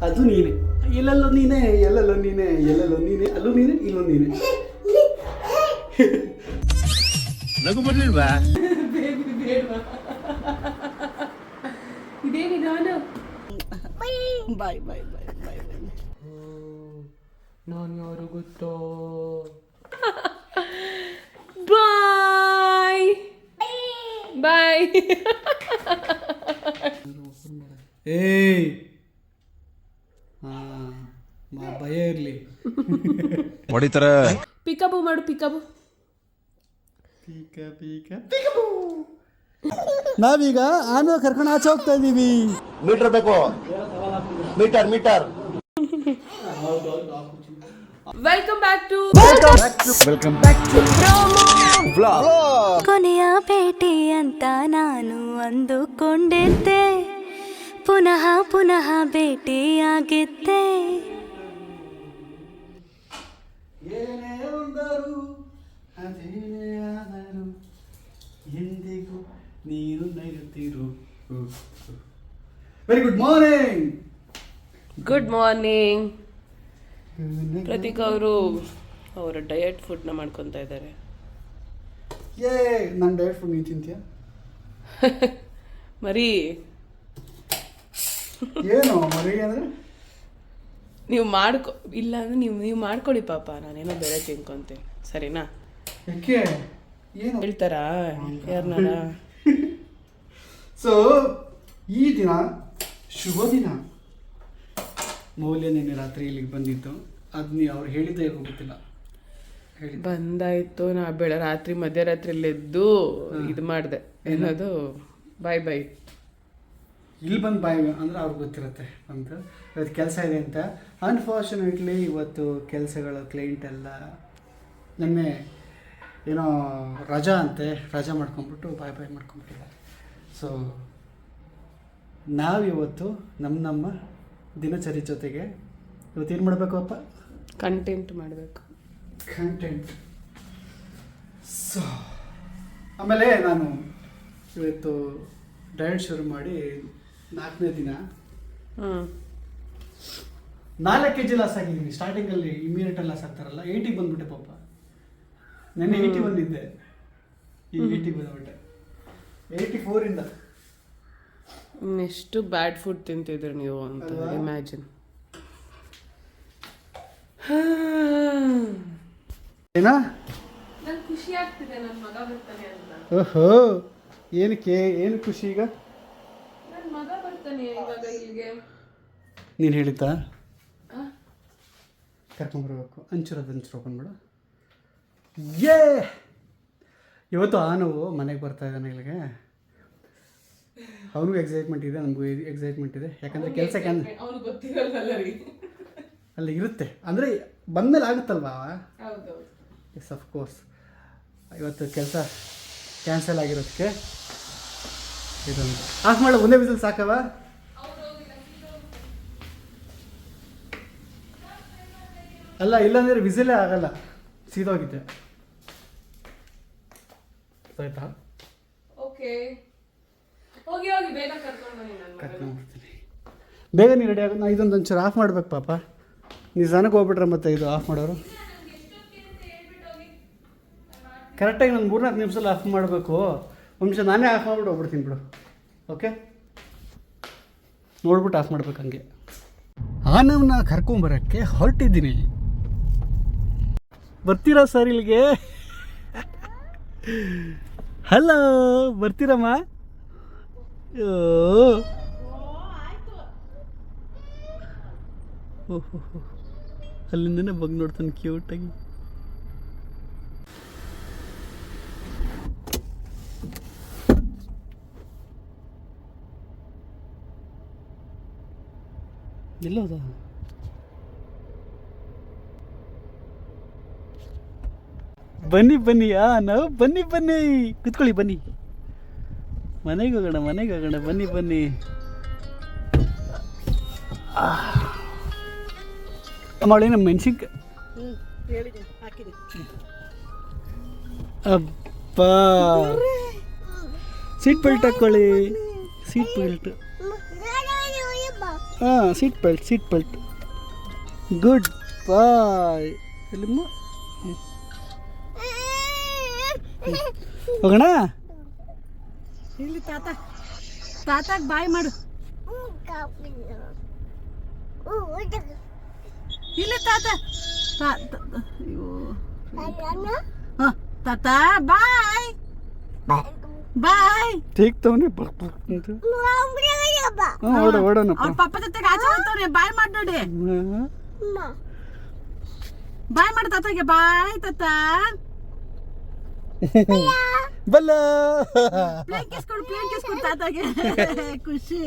ಅದು ನೀನೆ, ಎಲ್ಲೆಲ್ಲೋ ನೀನೆ, ಎಲ್ಲೆಲ್ಲೋ ನೀನೆ, ಎಲ್ಲೆಲ್ಲೋ ನೀನೆ, ಅಲ್ಲೂ ನೀನೆ, ಇಲ್ಲೂ ನೀನೆ. ನಗು ಬರ್ಲಿಲ್ವಾ? ಇದೇನಿ ನಾನು ಬಾಯ್ ಬಾಯ್ ಬಾಯ್ ಬಾಯ್ ಬಾಯ್. ನಾನು ಯಾರು ಗೊತ್ತೋ? ಬಾಯ್ ಬಾಯ್. ಏಯ್ ಭಯ ಇರಲಿ. ಹೊಡಿತಾರ. ಪಿಕಬು ಮಾಡು, ಪಿಕಬು. ನಾವೀಗ ಆಮೇಲೆ ಕರ್ಕೊಂಡು ಆಚೆ ಹೋಗ್ತಾ ಇದ್ದೀವಿ. ಮೀಟರ್ ಬೇಕು, meter meter. Welcome back to ಕೊನೆಯ ಭೇಟಿ ಅಂತ ನಾನು ಅಂದುಕೊಂಡಿದ್ದೆ, ಪುನಃ ಪುನಃ ಭೇಟಿಯಾಗಿದ್ದೆ. ಏನೇ ಒಂದರು ಅದೇನೇ ಆದರೂ ಎಂದಿಗೂ ನೀನು ನಗುತ್ತಿರು. Very good morning. Good morning. Prateek ಅವರು ಅವರ ಡಯಟ್ ಫುಡ್ನ ಮಾಡ್ಕೊತಾ ಇದ್ದಾರೆ. ನಾನು ಡಯಟ್ ಫುಡ್ ನೀನು ತಿಂತೀಯ? ಮರಿ ಏನು ಮರಿ ಅಂದರೆ ನೀವು ಮಾಡ್ಕೊ, ಇಲ್ಲ ಅಂದ್ರೆ ನೀವು ಮಾಡ್ಕೊಳ್ಳಿ ಪಾಪ, ನಾನೇನೋ ಬೇರೆ ತಿನ್ಕೊಂತೀನಿ, ಸರಿನಾ? ಯಾಕೆ ಏನು ಹೇಳ್ತಾರಾ ಯಾರನ್ನಾರ? ಸೊ ಈ ದಿನ ಶುಭ ದಿನ. ಮೌಲ್ಯ ನಿನ್ನೆ ರಾತ್ರಿ ಇಲ್ಲಿಗೆ ಬಂದಿತ್ತು, ಅದು ನೀವು ಅವ್ರು ಹೇಳಿದ್ದೇ ಗೊತ್ತಿಲ್ಲ. ಬಂದಾಯ್ತು. ನಾ ರಾತ್ರಿ ಮಧ್ಯರಾತ್ರಿಲಿ ಎದ್ದು ಇದು ಮಾಡಿದೆ, ಏನದು ಬಾಯ್ ಬಾಯ್. ಇಲ್ಲಿ ಬಂದು ಬಾಯ್ ಅಂದರೆ ಅವ್ರಿಗೆ ಗೊತ್ತಿರುತ್ತೆ ಅಂತ ಇವತ್ತು ಕೆಲಸ ಇದೆ ಅಂತ. ಅನ್ಫಾರ್ಚುನೇಟ್ಲಿ ಇವತ್ತು ಕೆಲಸಗಳ ಕ್ಲೈಂಟ್ ಎಲ್ಲ ನಿನ್ನೆ ಏನೋ ರಜಾ ಅಂತೆ, ರಜಾ ಮಾಡ್ಕೊಂಬಿಟ್ಟು ಬಾಯ್ ಬಾಯ್ ಮಾಡ್ಕೊಂಬಿಟ್ಟಿದ್ದಾರೆ. ಸೊ ನಾವಿವತ್ತು ನಮ್ಮ ದಿನಚರಿ ಜೊತೆಗೆ ಇವತ್ತೇನು ಮಾಡಬೇಕು ಅಪ್ಪ? ಕಂಟೆಂಟ್ ಮಾಡಬೇಕು. ಕಂಟೆಂಟ್. ಸೊ ಆಮೇಲೆ ನಾನು ಇವತ್ತು ಡಯಟ್ ಶುರು ಮಾಡಿ 4ನೇ ದಿನ 4 kg ಲಾಸ್ ಆಗಿದ್ದೀನಿ. ಸ್ಟಾರ್ಟಿಂಗಲ್ಲಿ ಇಮಿಡಿಯೇಟಾಗಿ ಲಾಸ್ ಆಗ್ತಾರಲ್ಲ, 80 ಬಂದ್ಬಿಟ್ಟೆ ಪಾಪ. ನೆನ್ನೆ 80 ಬಂದಿದ್ದೆ, ಈಗ 80 ಬಂದ್ಬಿಟ್ಟೆ. 84 ಎಷ್ಟು ಬ್ಯಾಡ್ ಫುಡ್ ತಿಂತಿದ್ರು ನೀವು ಅಂತ ಇಮ್ಯಾಜಿನ್. ಏನಾ ನಂಗೆ ಖುಷಿ ಆಗ್ತಿದೆ ನನ್ನ ಮಗ ಬರ್ತಾನೆ ಅಂತ. ಓಹೋ, ಏನಕ್ಕೆ ಏನು ಖುಷಿ ಈಗ? ನನ್ನ ಮಗ ಬರ್ತಾನೆ ಇವಾಗ ಇಲ್ಲಿಗೆ. ನೀನು ಹೇಳಿದ್ದ ಕರ್ಕೊಂಬರ್ಬೇಕು. ಹಂಚೂರು ಓಪನ್ ಮಾಡು. ಯೇ ಇವತ್ತು ನೋವು ಮನೆಗೆ ಬರ್ತಾ ಇದ್ದಾನೆ ಇಲ್ಲಿಗೆ. ಅವನಿಗೂ ಎಕ್ಸೈಟ್ಮೆಂಟ್ ಇದೆ, ನಮಗೂ ಎಕ್ಸೈಟ್ಮೆಂಟ್ ಇದೆ. ಯಾಕಂದರೆ ಕೆಲಸಕ್ಕೆ ಅವ್ನಿಗೆ ಗೊತ್ತಿರಲ್ಲ ರೀ, ಅಲ್ಲಿ ಇರುತ್ತೆ ಅಂದರೆ ಬಂದಮೇಲೆ ಆಗುತ್ತಲ್ವಾ? ಹೌದು, ಎಸ್ ಆಫ್ ಕೋರ್ಸ್. ಇವತ್ತು ಕೆಲಸ ಕ್ಯಾನ್ಸಲ್ ಆಗಿರೋದಕ್ಕೆ ಇದೊಂದು ಆಫ್ ಮಾಡೋ. ಒಂದೇ ವಿಸಲ್ ಸಾಕವಾ? ಅಲ್ಲ, ಇಲ್ಲಾಂದರೆ ವಿಸಿಲೇ ಆಗಲ್ಲ, ಸೀದೋಗಿದ್ದೆ. ಆಯ್ತಾ? ಓಕೆ, ಹೋಗಿ ಹೋಗಿ ಬೇಗ ಕರ್ಕೊಂಡು ಬನ್ನಿ. ನನ್ನ ಕರ್ಕೊಂಡ್ಬರ್ತೀನಿ. ಬೇಗ ನೀನು ರೆಡಿ ಆಗೋದು. ನಾನು ಇದೊಂದು ಒಂಚೂರು ಆಫ್ ಮಾಡ್ಬೇಕು ಪಾಪ. ನೀವು ಸ್ನಾನಕ್ಕೆ ಹೋಗ್ಬಿಟ್ರೆ ಮತ್ತೆ ಇದು ಆಫ್ ಮಾಡೋರು. ಕರೆಕ್ಟಾಗಿ ನಾನು 3-4 ನಿಮಿಷದಲ್ಲಿ ಆಫ್ ಮಾಡಬೇಕು. ಒಂದು ನಿಮಿಷ ನಾನೇ ಆಫ್ ಮಾಡಿಬಿಟ್ಟು ಹೋಗ್ಬಿಡ್ತೀನಿ ಬಿಡು. ಓಕೆ, ನೋಡ್ಬಿಟ್ಟು ಆಫ್ ಮಾಡ್ಬೇಕು. ಹಂಗೆ ಆನವನ್ನ ಕರ್ಕೊಂಬರೋಕ್ಕೆ ಹೊರಟಿದ್ದೀನಿ. ಬರ್ತೀರಾ ಸರ್ ಇಲ್ಲಿಗೆ? ಹಲೋ, ಬರ್ತೀರಮ್ಮ? ಓಹೋ, ಅಲ್ಲಿಂದನೇ ಬಗ್ ನೋಡ್ತಾನೆ ಕ್ಯೂಟಾಗಿ. ಎಲ್ಲೋದ? ಬನ್ನಿ ಬನ್ನಿ, ನಾವು ಬನ್ನಿ ಬನ್ನಿ, ಕುತ್ಕೊಳ್ಳಿ, ಬನ್ನಿ, ಮನೆಗೆ ಹೋಗೋಣ ಬನ್ನಿ ಬನ್ನಿ. ಮಾಡಿ ನಮ್ಮ ಮೆಣಸಿನ್ಕಾಯಿ ಅಪ್ಪ, ಸೀಟ್ ಬೆಲ್ಟ್ ಹಾಕ್ಕೊಳ್ಳಿ, ಸೀಟ್ ಬೆಲ್ಟ್. ಹಾಂ ಸೀಟ್ ಬೆಲ್ಟ್ ಗುಡ್ ಬಾಯ್ ಎಲ್ಲಿಮ್ಮ ಹೋಗೋಣ ಇಲ್ಲಿ ತಾತಾಗ ಬಾಯ್ ಮಾಡು ಇಲ್ಲಿ ತಾತ ಅಯ್ಯೋ ತಾತ ಬಾಯ್ ಬಾಯ್ ತೆಗ್ತವನೆ ಓಡೋಣಪ್ಪ ಅವ್ರ ಪಪ್ಪ ಜೊತೆಗೆ ಆಚೆ ಹೋಗ್ತವ್ರೆ ಬಾಯ್ ಮಾಡಿ ನೋಡಿ ಬಾಯ್ ಮಾಡು ತಾತಾಗೆ ಬಾಯ್ ತಾತ ಬಲ್ಲ ಪ್ಲೇನ್ ಕಿಸ್ಕೊಡು ತಾತಾಗೆ ಖುಷಿ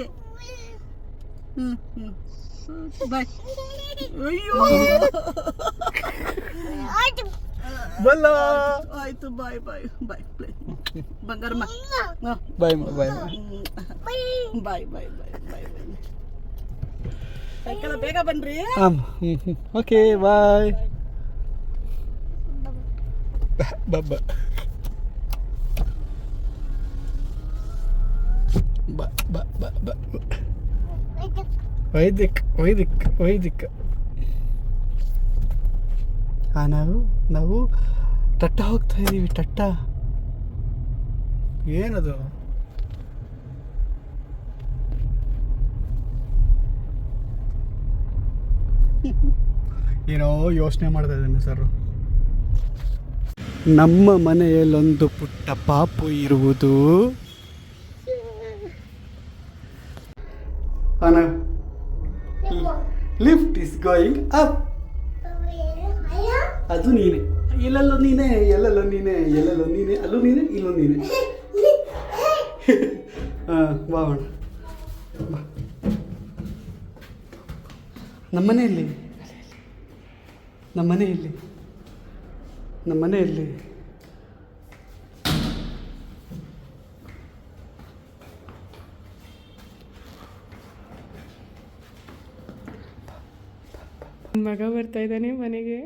ಬಾಯ್ ಅಯ್ಯೋ ಬಲ್ಲ ಆಯ್ತು ಬಾಯ್ ಬಂಗಾರಮ್ಮ ಬಾಯ್ ಸಾಯಂಕಾಲ ಬೇಗ ಬನ್ರಿ ಓಕೆ ಬಾಯ್ ಬಬ್ಬ ವೈದಿಕ್ ನಾವು ಟಟ್ಟ ಹೋಗ್ತಾ ಇದೀವಿ ಟಟ್ಟ ಏನದು ಏನೋ ಯೋಚನೆ ಮಾಡ್ತಾ ಇದ್ದೇನೆ ಸರ್ ನಮ್ಮ ಮನೆಯಲ್ಲೊಂದು ಪುಟ್ಟ ಪಾಪು ಇರುವುದು ಲಿಫ್ಟ್ ಇಸ್ ಗೋಯಿಂಗ್ ಅಪ್ ಅದು ನೀನೆ ಎಲ್ಲೆಲ್ಲೋ ನೀನೆ ಅಲ್ಲೂ ನೀನೆ ಇಲ್ಲೂ ನೀನೆ ಹಾಂ ಬಾವಣ ಬಾ ನಮ್ಮನೆಯಲ್ಲಿ ಮಗ ಬರ್ತಾ ಇದ್ದಾನೆ ಮನೆಗೆ.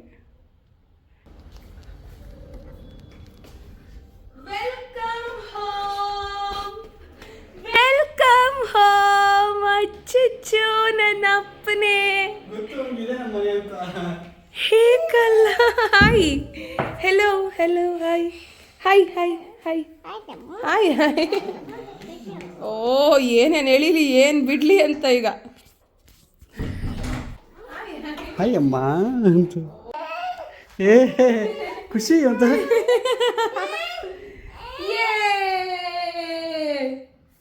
ವೆಲ್ಕಮ್ ಹೋಮ್ ಅಚ್ಚುಚ್ಚು ನನ್ನ ಅಪ್ಪನೇ. ಹೇ ಕಲ್ಲ ಹಾಯ್ ಹೆಲೋ ಹಾಯ್ ಓ ಏನೇನು ಹೇಳಿಲಿ ಏನು ಬಿಡ್ಲಿ ಅಂತ ಈಗ. ಹಾಯ್ ಅಮ್ಮ ಅಂತ ಏ ಖುಷಿ ಅಂತ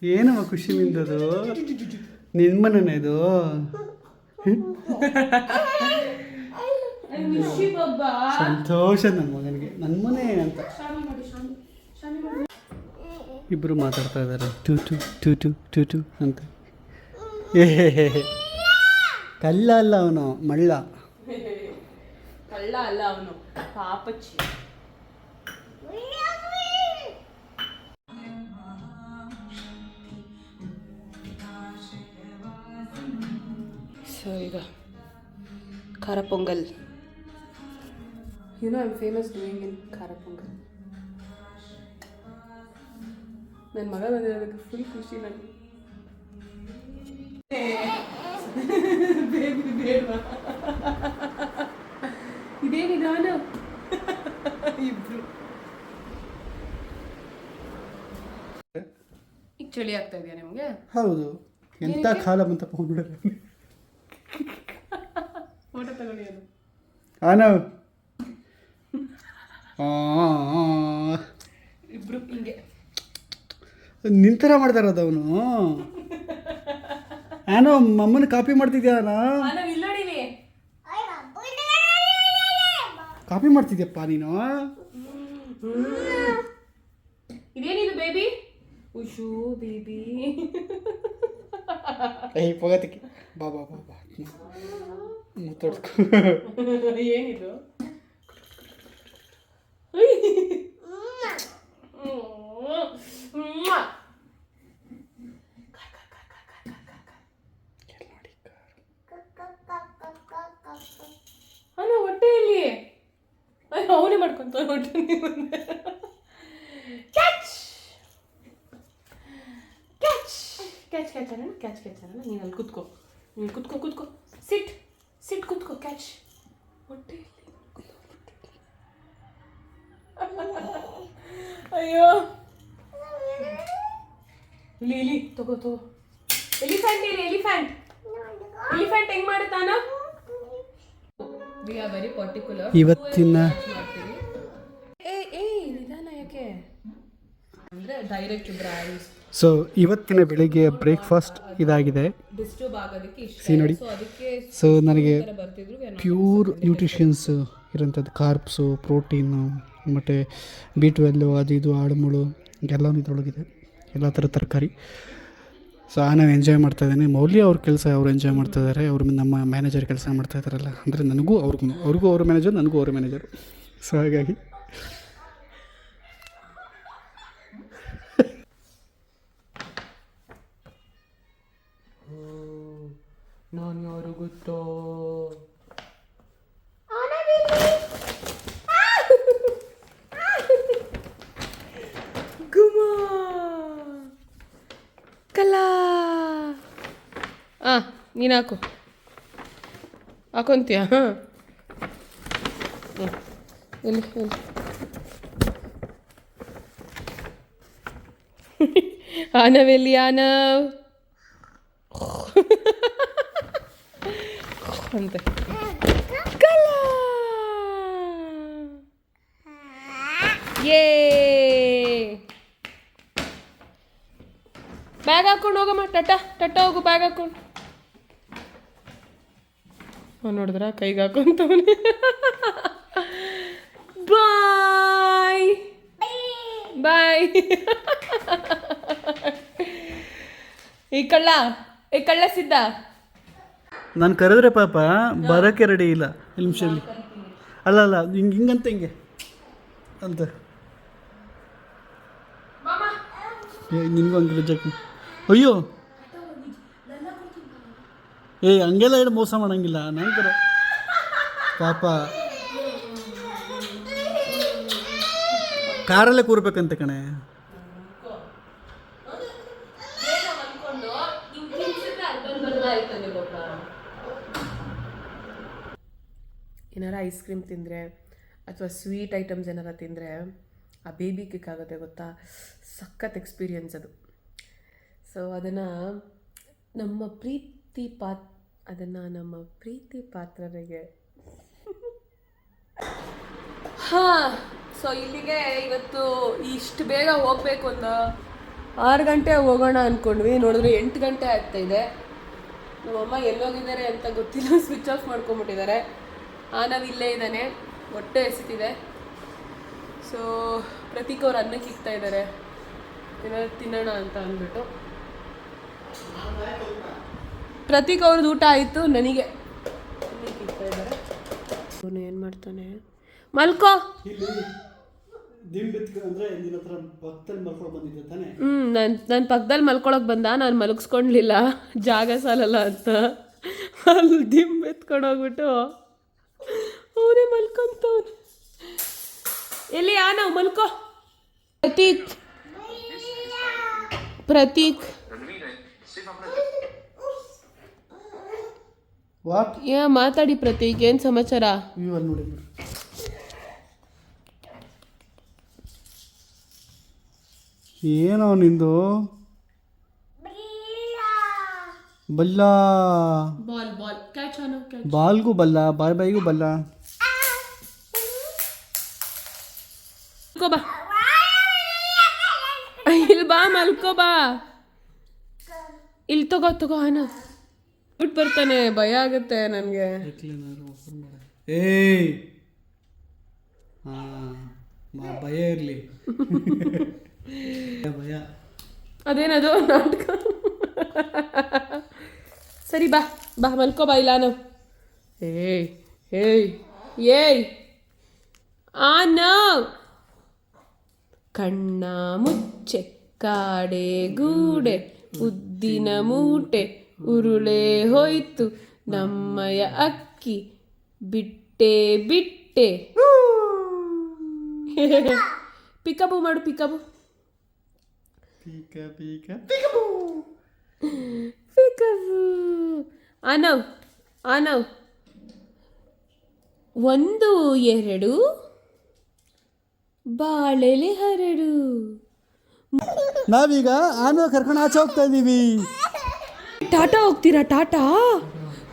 ಏನಮ್ಮ ಖುಷಿ ನಿಂದದು ನಿಮ್ಮನೆ ಇದು ಸಂತೋಷ ನನ್ನ ಮಗನಿಗೆ ನನ್ನ ಮನೆ ಅಂತ ಇಬ್ಬರು ಮಾತಾಡ್ತಾ ಇದ್ದಾರೆ ಟು ಅಂತ ಏ ಕಲ್ಲ ಅಲ್ಲ ಅವನು ಮಳ್ಳ ಕಳ್ಳ ಅಲ್ಲ ಅವನು ಪಾಪಚ್ಚಿ. ಸೊ ಈಗ ಖಾರ pongal. You know I am famous doing in ಖಾರ ಪೊಂಗಲ್. ನನ್ನ ಮಗ ಬಂದಿರೋದಕ್ಕೆ ಫುಲ್ ಖುಷಿ ನನಗೆ. ಬೇಬಿ ಬೇಡ ಇದೇನಿ ನಾನು ಇಬ್ರು. ಈಗ ಚಳಿ ಆಗ್ತಾ ಇದೆಯಾ ನಿಮಗೆ? ಹೌದು ಎಂತ ಕಾಲ ಬಂತ ಪೌಂಡ್ ಫೋಟೋ ತಗೊಳ್ಳಿ ಅದು. ಇಬ್ರು ಹಿಂಗೆ ನಿಂತರ ಮಾಡ್ತಾ ಇರೋದು ಅವನು. ಏನೋ ಅಮ್ಮನ ಕಾಪಿ ಮಾಡ್ತಿದ್ಯಾನ? ಕಾಪಿ ಮಾಡ್ತಿದ್ಯಪ್ಪ ನೀನು. ಇದೇನಿದು ಬೇಬಿ? ಉಶು ಬೇಬಿ ಪೊಗತಿಕೆ ಬಾ ಮುತ್ತೊಡ್ಕೊ. ಏನಿದು? ಅಲ್ಲ ಹೊಟ್ಟೆಯಲ್ಲಿ ಅವನೇ ಮಾಡ್ಕೊಂತ ಹೊಟ್ಟೆ. ಕ್ಯಾಚ್ ಕ್ಯಾಚ್ ಕ್ಯಾಚ್ ಕ್ಯಾಚ್ ಅಣ್ಣ, ಕ್ಯಾಚ್ ಕ್ಯಾಚ್ ಅಣ್ಣ. ನೀನು ಅಲ್ಲಿ ಕೂತ್ಕೋ, ಕುತ್ಕೋ ಸಿಟ್ ಕುತ್ಕೋ ಕ್ಯಾಚ್ ಹೊಟ್ಟೆ ಅಯ್ಯೋ ಇಲ್ಲಿ ತಗೋ ಎಲಿಫೆಂಟ್ ಹೆಂಗ್ ಮಾಡುತ್ತಾನ ವಿ ಆರ್ ವೆರಿ ಪರ್ಟಿಕ್ಯುಲರ್ ಇವತ್ತಿನ ನಿಧಾನ ಯಾಕೆ ಅಂದ್ರೆ ಡೈರೆಕ್ಟ್ ಬ್ರಾಂಡ್ಸ್ ಸೊ ಇವತ್ತಿನ ಬೆಳಿಗ್ಗೆ ಬ್ರೇಕ್ಫಾಸ್ಟ್ ಇದಾಗಿದೆ. ಡಿಸ್ಟರ್ಬ್ ಆಗೋದಕ್ಕೆ ಇಷ್ಟ ಸಿ ನೋಡಿ, ಸೊ ಅದಕ್ಕೆ ಸೊ ನನಗೆ ಬರ್ತಿದ್ರು ಪ್ಯೂರ್ ನ್ಯೂಟ್ರಿಷನ್ಸ್ ಇರೋಂಥದ್ದು, ಕಾರ್ಬ್ಸು, ಪ್ರೋಟೀನು, ಮತ್ತು B12 ಅದು ಇದು ಆಡುಮುಳು ಎಲ್ಲವೂ ಇದ್ರೊಳಗಿದೆ, ಎಲ್ಲ ಥರ ತರಕಾರಿ. ಸೊ ನಾವು ಎಂಜಾಯ್ ಮಾಡ್ತಾಯಿದ್ದೇನೆ. ಮೌಲ್ಯ ಅವ್ರ ಕೆಲಸ ಅವ್ರು ಎಂಜಾಯ್ ಮಾಡ್ತಾಯಿದ್ದಾರೆ. ಅವರು ನಮ್ಮ ಮ್ಯಾನೇಜರ್ ಕೆಲಸ ಮಾಡ್ತಾಯಿದ್ದಾರಲ್ಲ, ಅಂದರೆ ನನಗೂ ಅವ್ರಿಗೂ ಅವ್ರ ಮ್ಯಾನೇಜರ್, ನನಗೂ ಅವ್ರ ಮ್ಯಾನೇಜರು. ಸೊ ಹಾಗಾಗಿ ನಾನು ಯಾರು ಗೊತ್ತೋ ಗುಮಾ ಕಲಾ ನೀನು ಹಾಕೊಂತೀಯ ಎಲ್ಲಿ ಆನವೆಲ್ಲಿ ಆನವ್ ಅಂತೆ ಕಲಾ ಯೇ ಬ್ಯಾಗ್ ಹಾಕೊಂಡು ಹೋಗಮ್ಮ, ಟಟ ಹೋಗು, ಬ್ಯಾಗ್ ಹಾಕೊಂಡು. ನೋಡಿದ್ರ ಕೈಗೆ ಹಾಕೊಂತವನೆ. ಬಾಯ್ ಈ ಕಳ್ಳ ಸಿದ್ಧ ನಾನು ಕರೆದ್ರೆ ಪಾಪ ಬರೋಕ್ಕೆ ರೆಡಿ ಇಲ್ಲ. ನಿಮಿಷದಲ್ಲಿ ಅಲ್ಲ ಹಿಂಗಂತ ಹಿಂಗೆ ಅಂತ ನಿನಗೂ ಹಂಗೆ ರಜಕ್ಕೆ. ಅಯ್ಯೋ ಹಂಗೆಲ್ಲ ಹೇಳಿ ಮೋಸ ಮಾಡೋಂಗಿಲ್ಲ. ನಾನು ಕರೆ ಪಾಪ ಕಾರಲ್ಲೇ ಕೂರ್ಬೇಕಂತೆ ಕಣೆ. ಏನಾರ ಐಸ್ ಕ್ರೀಮ್ ತಿಂದರೆ ಅಥವಾ ಸ್ವೀಟ್ ಐಟಮ್ಸ್ ಏನಾರ ತಿಂದರೆ ಆ ಬೇಬಿ ಕಿಕ್ ಆಗುತ್ತೆ ಗೊತ್ತಾ, ಸಖತ್ ಎಕ್ಸ್ಪೀರಿಯನ್ಸ್ ಅದು. ಸೊ ಅದನ್ನು ನಮ್ಮ ಪ್ರೀತಿ ಪಾತ್ರರಿಗೆ ಸೊ ಇಲ್ಲಿಗೆ ಇವತ್ತು ಇಷ್ಟು ಬೇಗ ಹೋಗಬೇಕು, ಒಂದು 6 ಗಂಟೆ ಹೋಗೋಣ ಅಂದ್ಕೊಂಡ್ವಿ. ನೋಡಿದ್ರೆ 8 ಗಂಟೆ ಆಗ್ತಾಯಿದೆ. ನಮ್ಮಮ್ಮ ಎಲ್ಲೋಗಿದ್ದಾರೆ ಅಂತ ಗೊತ್ತಿಲ್ಲ, ಸ್ವಿಚ್ ಆಫ್ ಮಾಡ್ಕೊಂಬಿಟ್ಟಿದ್ದಾರೆ. ನಾವು ಇಲ್ಲೇ ಇದ್ದಾನೆ, ಹೊಟ್ಟೆ ಎಸಿತಿದೆ. ಸೊ ಪ್ರತೀಕ್ ಅವ್ರು ಅನ್ನಕ್ಕೆ ಇಕ್ತಾ ಇದ್ದಾರೆ, ಏನಾದ್ರು ತಿನ್ನೋಣ ಅಂತ ಅಂದ್ಬಿಟ್ಟು. ಪ್ರತೀಕ್ ಅವ್ರದ್ದು ಊಟ ಆಯಿತು, ನನಗೆ ಅನ್ನಕ್ಕೆ ಇಕ್ತಾ ಇದ್ದಾರೆ. ಅವನು ಏನು ಮಾಡ್ತಾನೆ, ಮಲ್ಕೋ. ನನ್ನ ಪಕ್ಕದಲ್ಲಿ ಮಲ್ಕೊಳಕ್ಕೆ ಬಂದ, ನಾನು ಮಲಗಿಸ್ಕೊಳ್ಲಿಲ್ಲ, ಜಾಗ ಸಾಲಲ್ಲ ಅಂತ ಅಲ್ಲಿ ದಿಂಬ್ ಎತ್ಕೊಂಡೋಗ್ಬಿಟ್ಟು ಅವನೇ ಮಲ್ಕೊಂತವ್ನು. ಎಲ್ಲಿ ನಾವು ಮಲ್ಕೋ. ಪ್ರತೀಕ್ ಮಾತಾಡಿ. ಪ್ರತೀಕ್ ಏನು ಸಮಾಚಾರ? ಏನೋ ನಿಂದು ಬಲ್ಲ, ಬಾಲ್ ಕ್ಯಾಚ್ ಆನು, ಬಾಲ್ಗೂ ಬಲ್ಲ, ಬಾಯ್ಗೂ ಬಲ್ಲ. ಬಾ ಇಲ್ಲಿ ಬಾ, ಮಲ್ಕೋ ಬಾ. ಇಲ್ಲಿ ತಗೋ ಅಣ್ಣ, ಬಿಟ್ಟು ಬರ್ತಾನೆ, ಭಯ ಆಗುತ್ತೆ ನನಗೆ. ಭಯ ಇರಲಿ, ಭಯ ಅದೇನದು ನಾಟಕ. ಸರಿ ಬಾ ಮಲ್ಕೋ ಬಾ. ಇಲ್ಲ ನಾವು ಏಯ್ ಕಣ್ಣ ಮುಚ್ಚೆ ಕಾಡೆ ಗೂಡೆ ಉದ್ದಿನ ಮೂಟೆ ಉರುಳೆ ಹೋಯ್ತು ನಮ್ಮಯ ಅಕ್ಕಿ ಬಿಟ್ಟೆ ಪಿಕಬು ಮಾಡು, ಪಿಕಬು ಆನವ್ ಆನವ್ 1 2 ಬಾಳೆಲೆ ಹರಡು. ನಾವೀಗ ಆನೋ ಕರ್ಕೊಂಡು ಆಚೆ ಹೋಗ್ತಾ ಇದ್ದೀವಿ. ಟಾಟಾ ಹೋಗ್ತೀರಾ? ಟಾಟಾ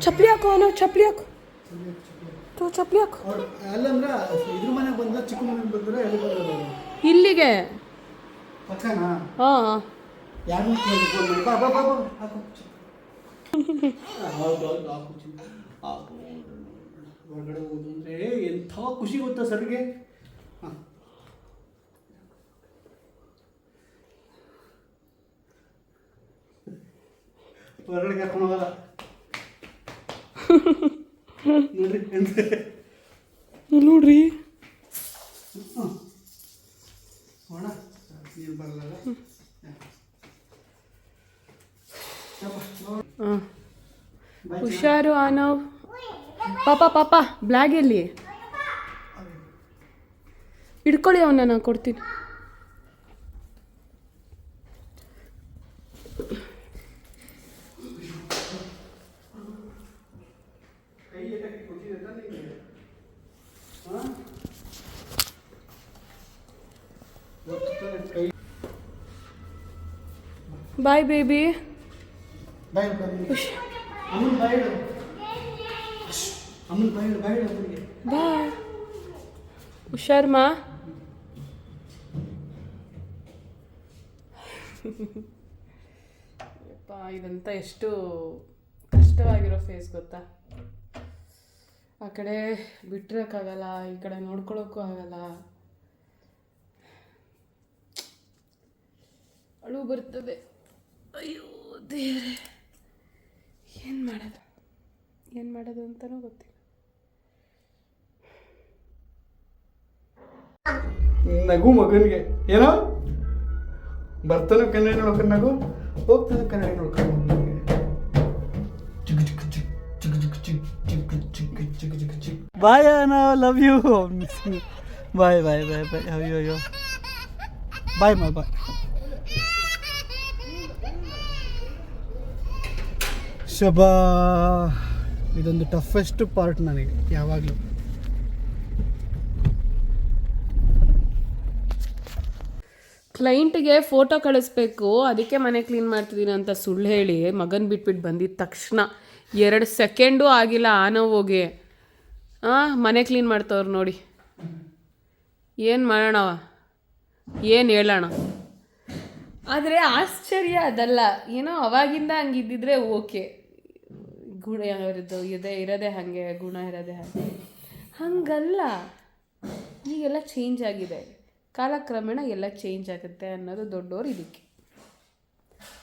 ಚಪ್ಪಲಿ ಹಾಕು ಆನವ್, ಚಪ್ಪಲಿ ಹಾಕು, ಚಪ್ಪಲಿ ಹಾಕು. ಅಲ್ಲಂದ್ರೆ ಇದ್ರ ಮನೆಗೆ ಬಂದ್ರೆ ಚಿಕ್ಕ ಮನೆಗೆ ಬಂದ್ರೆ ಎಲ್ಲಿ ಬರೋದು? ಇಲ್ಲಿಗೆ. ಪಕ್ಕನಾ? ಹಾಂ, ಯಾರನ್ನ ಕೇಳಿ ಫೋನ್ ಮಾಡಿ. ಬಾ ಬಾ ಬಾ ಬಾ ಹಾಕು. ಹೌದು ಹೌದು ಹಾಕು ಚಿನ್ನ. ಹಾಕು. ಹೊರಗಡೆ ಹೋಗೋದು ಅಂದರೆ ಎಂಥ ಖುಷಿ ಗೊತ್ತಾ ಸರ್ಗೆ? ಹಾಂ, ಹೊರಗಡೆ ಕರ್ಕೊಂಡು ಹೋಗಲ್ಲ ನೋಡ್ರಿ ನೋಡ್ರಿ. ಹೋಣ ನೀರು ಬರಲ್ಲ. ಹುಷಾರು ಆನವ್. ಪಾಪ ಪಾಪ ಬ್ಲಾಗ್ ಎಲ್ಲಿ? ಹಿಡ್ಕೊಳ್ಳಿ ಅವನ್ನ, ನಾನು ಕೊಡ್ತೀನಿ. ಬಾಯ್ ಬೇಬಿ. ಬಾಯ್ ಅಮ್ಮನ ಬಾಯ್ ಅಮ್ಮನ ಬಾಯ್ ಅಮ್ಮನಿಗೆ ಬಾಯ್. ಹುಷಾರಮ್ಮ. ಇದಂತ ಎಷ್ಟು ಕಷ್ಟವಾಗಿರೋ ಫೇಸ್ ಗೊತ್ತಾ? ಆ ಕಡೆ ಬಿಟ್ಟಿರೋಕ್ಕಾಗಲ್ಲ, ಈ ಕಡೆ ನೋಡ್ಕೊಳ್ಳೋಕ್ಕೂ ಆಗಲ್ಲ. ಅಳು ಬರ್ತದೆ. ಅಯ್ಯೋ ದೇವ್ರೆ, ಏನು ಮಾಡೋದು ಅಂತಲೂ ಗೊತ್ತಿಲ್ಲ. ನಗು ಮಗನಿಗೆ ಏನೋ ಬರ್ತಾನೆ ಕನ್ನಡಿ ನೋಡ್ಕೊಂಡು ನಗು, ಹೋಗ್ತಾನೆ ಕನ್ನಡಿ ನೋಡ್ಕೊಂಡು ಬಾಯ್ ಅಣ್ಣ, ಲವ್ ಯು. ಬಾಯ್ ಬಾಯ್ ಬಾಯ್ ಬಾಯ್. ಅಯ್ಯೋ ಅಯ್ಯೋ ಬಾಯ್ ಮಾ ಬಾಯ್. ಶಬಾ, ಇದೊಂದು ಟಫೆಸ್ಟ್ ಪಾರ್ಟ್ ನನಗೆ ಯಾವಾಗಲೂ. ಕ್ಲೈಂಟ್ಗೆ ಫೋಟೋ ಕಳಿಸ್ಬೇಕು, ಅದಕ್ಕೆ ಮನೆ ಕ್ಲೀನ್ ಮಾಡ್ತಿದ್ದೀನಿ ಅಂತ ಸುಳ್ಳು ಹೇಳಿ ಮಗನ ಬಿಟ್ಬಿಟ್ಟು ಬಂದಿದ್ದ ತಕ್ಷಣ 2 ಸೆಕೆಂಡೂ ಆಗಿಲ್ಲ ಆನವ್ಗೆ ಮನೆ ಕ್ಲೀನ್ ಮಾಡ್ತವ್ರು ನೋಡಿ. ಏನು ಮಾಡೋಣ, ಏನು ಹೇಳೋಣ? ಆದರೆ ಆಶ್ಚರ್ಯ ಅದಲ್ಲ, ಏನೋ ಅವಾಗಿಂದ ಹಂಗಿದ್ದಿದ್ರೆ ಓಕೆ, ಗುಣ ಇರೋದು ಇರೋದೇ ಹಾಗೆ, ಗುಣ ಇರೋದೇ ಹಾಗೆ. ಹಂಗಲ್ಲ, ಈಗೆಲ್ಲ ಚೇಂಜ್ ಆಗಿದೆ. ಕಾಲಕ್ರಮೇಣ ಎಲ್ಲ ಚೇಂಜ್ ಆಗುತ್ತೆ ಅನ್ನೋದು ದೊಡ್ಡೋರು ಇದಕ್ಕೆ.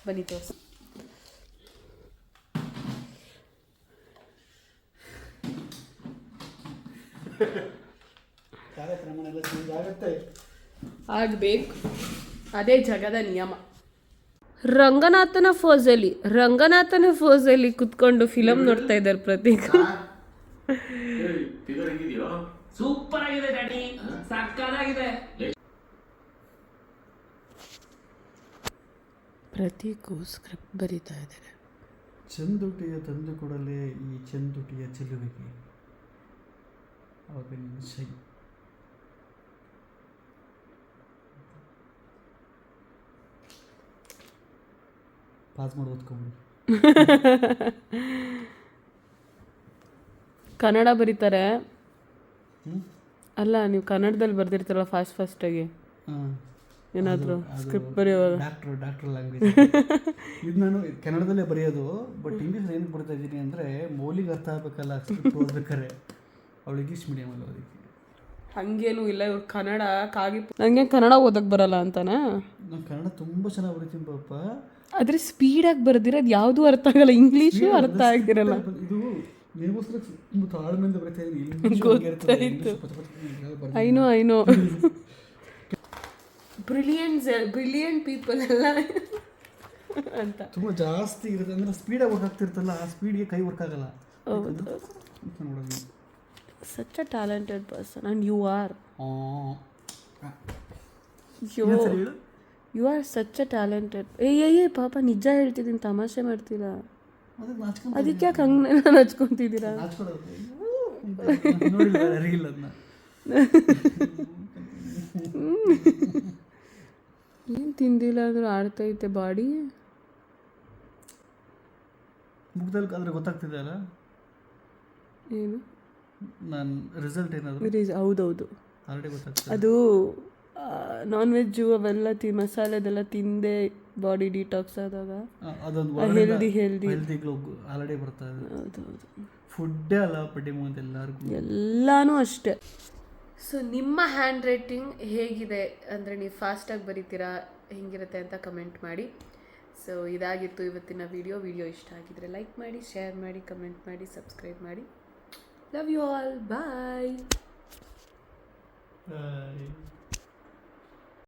ಬನ್ನಿ ತೋರಿಸಿ. ಕಾಲಕ್ರಮೇಣ ಎಲ್ಲ ಚೇಂಜ್ ಆಗುತ್ತೆ, ಆಗಬೇಕು, ಅದೇ ಜಗದ ನಿಯಮ. ರಂಗನಾಥನ ಫೋಸಲ್ಲಿ ಕುತ್ಕೊಂಡು ಫಿಲಮ್ ನೋಡ್ತಾ ಇದ್ದಾರೆ ಪ್ರತೀಕ್. ಸೂಪರ್ ಆಗಿದೆ ಡ್ಯಾಡಿ, ಸಕ್ಕತ್ತಾಗಿದೆ. ಪ್ರತೀಕು ಸ್ಕ್ರಿಪ್ಟ್ ಬರೀತಾ ಇದ್ದಾರೆ. ಚಂದುಟಿಯ ತಂದು ಕೊಡಲೇ ಈ ಚಂದುಟಿಯ ಚೆಲುವಿಗೆ ಅವಾಗ ನಿನ್ನ ಶೈ. ಪಾಸ್ ಮಾಡಿ ಓದ್ಕೊಂಬಿಡಿ. ಕನ್ನಡ ಬರೀತಾರೆ ಅಲ್ಲ, ನೀವು ಕನ್ನಡದಲ್ಲಿ ಬರ್ದಿರ್ತಾರಲ್ಲ ಫಾಸ್ಟಾಗಿ ಏನಾದರೂ ಸ್ಕ್ರಿಪ್ಟ್ ಬರೆಯುವಾಗ. ಡಾಕ್ಟ್ರ್ ಲ್ಯಾಂಗ್ವೇಜ್ ಇದು ನಾನು ಕನ್ನಡದಲ್ಲೇ ಬರೆಯೋದು, ಬಟ್ ಇಂಗ್ಲೀಷ್ ಏನಕ್ಕೆ ಬರ್ತಾ ಇದ್ದೀನಿ ಅಂದರೆ ಮೌಲಿಕ ಅರ್ಥ ಆಗಬೇಕಲ್ಲ ಸ್ಕ್ರಿಪ್ಟ್ ಓದ್ಬೇಕಾರೆ. ಅವಳು ಇಂಗ್ಲೀಷ್ ಮೀಡಿಯಮಲ್ಲ, ಅದಕ್ಕೆ. ಹಂಗೇನೂ ಇಲ್ಲ, ಇವ್ರು ಕನ್ನಡ ನನಗೆ ಕನ್ನಡ ಓದಕ್ಕೆ ಬರಲ್ಲ ಅಂತಾನೆ. ನಾನು ಕನ್ನಡ ತುಂಬ ಚೆನ್ನಾಗಿ ಬರೀತೀನಿ ಪಾಪ, ಆದರೆ ಸ್ಪೀಡಾಗಿ ಬರ್ದಿರೋದು ಯಾವುದೂ ಅರ್ಥ ಆಗಲ್ಲ, ಇಂಗ್ಲೀಷು ಅರ್ಥ ಆಗಿರಲ್ಲ. ಇದು ನಿನಗೋಸ್ಕರ ತುಂಬ ತಾಳ್ಮೆಯಿಂದ ಬರೀತಾ ಇದ್ದೀನಿ. ಗೊತ್ತಾಯಿತು, ಐನೋ ಬ್ರಿಲಿಯಂಟ್ ಪೀಪಲ್ ಎಲ್ಲ ಅಂತ ತುಂಬ ಜಾಸ್ತಿ ಇರುತ್ತೆ. ಅಂದರೆ ಸ್ಪೀಡಾಗಿ ವರ್ಕ್ ಆಗ್ತಿರ್ತಲ್ಲ, ಆ ಸ್ಪೀಡ್ಗೆ ಕೈ ವರ್ಕ್ ಆಗಲ್ಲ. ನೋಡೋದು such a talented person and you are you are such a talented. ಏ ಪಾಪ ನಿಜ ಹೇಳ್ತಿದ್ದೀನಿ, ತಮಾಷೆ ಮಾಡ್ತೀರಾ? ಅದಕ್ಕೆ ನಾಚ್ಕೊಂಡು ಅದಕ್ಕೆ ಯಾಕೆ ಹಂಗೆ ಹಚ್ಕೊತಿದ್ದೀರಾ? ನಾಚ್ಕೊಳ್ಳೋದು ನೋಡಿಲ್ಲ ರೀಲ್ ಅದನ್ನ. ಏನು ತಿಂದಿಲ್ಲ ಅಂದ್ರೂ ಆಡ್ತೈತೆ ಬಾಡಿ. ಮುಗ್ದಲ್ಲಿ ಆದರೆ ಗೊತ್ತಾಗ್ತಿದೆ ಅಲ್ಲ ಏನು ನಾನು ರಿಸಲ್ಟ್ ಏನಾದರೂ ಹೌದೌದು, ಆಲ್ರೆಡಿ ಗೊತ್ತಾಗ್ತದೆ. ಅದು ನಾನ್ ವೆಜ್ಜು ಅವೆಲ್ಲ ಮಸಾಲೆದೆಲ್ಲ ತಿಂದೆ ಬಾಡಿ ಡಿಟಾಕ್ಸ್ ಆದಾಗ ಅದೊಂದು ಹೆಲ್ದಿ ಹೆಲ್ದಿ ಗ್ಲೋ ಆಲ್ರೆಡಿ ಬರ್ತಾ ಇದೆ. ಹೌದೌದು, ಫುಡ್ಡೇ ಅಲ್ಲ ಬಡ್ಡಿ ಮೂವಂತ ಎಲ್ಲರಿಗೂ ಎಲ್ಲನೂ ಅಷ್ಟೇ. ಸೊ ನಿಮ್ಮ ಹ್ಯಾಂಡ್ ರೈಟಿಂಗ್ ಹೇಗಿದೆ ಅಂದರೆ ನೀವು ಫಾಸ್ಟಾಗಿ ಬರೀತೀರಾ ಹೆಂಗಿರುತ್ತೆ ಅಂತ ಕಮೆಂಟ್ ಮಾಡಿ. ಸೊ ಇದಾಗಿತ್ತು ಇವತ್ತಿನ ವಿಡಿಯೋ ಇಷ್ಟ ಆಗಿದ್ರೆ ಲೈಕ್ ಮಾಡಿ, ಶೇರ್ ಮಾಡಿ, ಕಮೆಂಟ್ ಮಾಡಿ, ಸಬ್ಸ್ಕ್ರೈಬ್ ಮಾಡಿ. Love you all, bye.